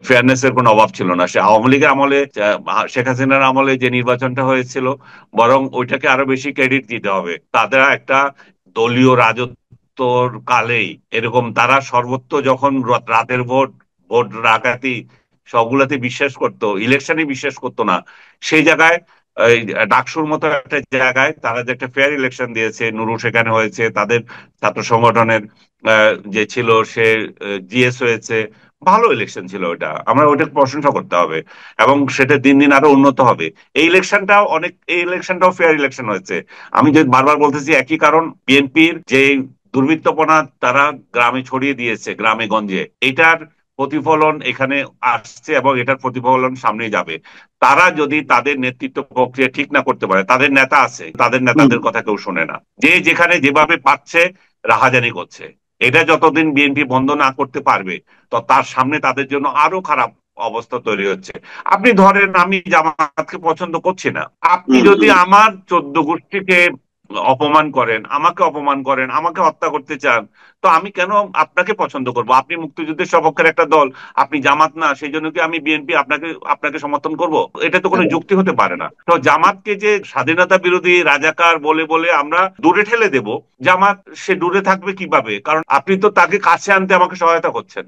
Fairness এর কোনো অভাব ছিল না। সে আওয়ামী লীগের আমলে, শেখ হাসিনার আমলে যে নির্বাচনটা হয়েছিল, বরং ওইটাকে আরো বেশি ক্রেডিট দিতে হবে। তাদের একটা দলীয় রাজত্বর কালেই এরকম তারা সর্বত্র যখন রাতের ভোট, ভোট ডাকাতি সবগুলাতে বিশ্বাস করতো, ইলেকশনে বিশ্বাস করতো না, সেই জায়গায় এই ডাকসুর মতো একটা জায়গায় তারা যে একটা ফেয়ার ইলেকশন দিয়েছে, নুরু সেখানে হয়েছে, তাদের ছাত্র সংগঠনের যে ছিল সে জিএস হয়েছে, ভালো ইলেকশন ছিল ওটা, আমরা ওইটাকে প্রশংসা করতে হবে। এবং সেটা দিন দিন আরো উন্নত হবে। এই ইলেকশনটাও ফেয়ার ইলেকশন হয়েছে। আমি যে বারবার বলতেছি একই কারণ, বিএনপির যে দুর্বৃত্তপনা তারা গ্রামে ছড়িয়ে দিয়েছে, গ্রামে গঞ্জে, এটার প্রতিফলন এখানে আসছে এবং এটার প্রতিফলন সামনে যাবে। তারা যদি তাদের নেতৃত্ব প্রক্রিয়া ঠিক না করতে পারে, তাদের নেতা আছে, তাদের হুম। নেতাদের কথা কেউ শোনে না, যে যেখানে যেভাবে পাচ্ছে রাহাজানি করছে। এটা যতদিন বিএনপি বন্ধ না করতে পারবে, তো তার সামনে তাদের জন্য আরো খারাপ অবস্থা তৈরি হচ্ছে। আপনি ধরেন আমি জামাতকে পছন্দ করছি না, আপনি হুম। যদি হুম। আমার 14 গোষ্ঠীকে অপমান করেন, আমাকে অপমান করেন, আমাকে হত্যা করতে চান, তো আমি কেন আপনাকে পছন্দ করব? আপনি মুক্তিযুদ্ধের সপক্ষের একটা দল, আপনি জামাত না, সেই জন্য কি আমি বিএনপি আপনাকে আপনাকে সমর্থন করব? এটা তো কোনো যুক্তি হতে পারে না। তো জামাতকে যে স্বাধীনতা বিরোধী রাজাকার বলে বলে আমরা দূরে ঠেলে দেব, জামাত সে দূরে থাকবে কিভাবে? কারণ আপনি তো তাকে কাছে আনতে আমাকে সহায়তা করছেন।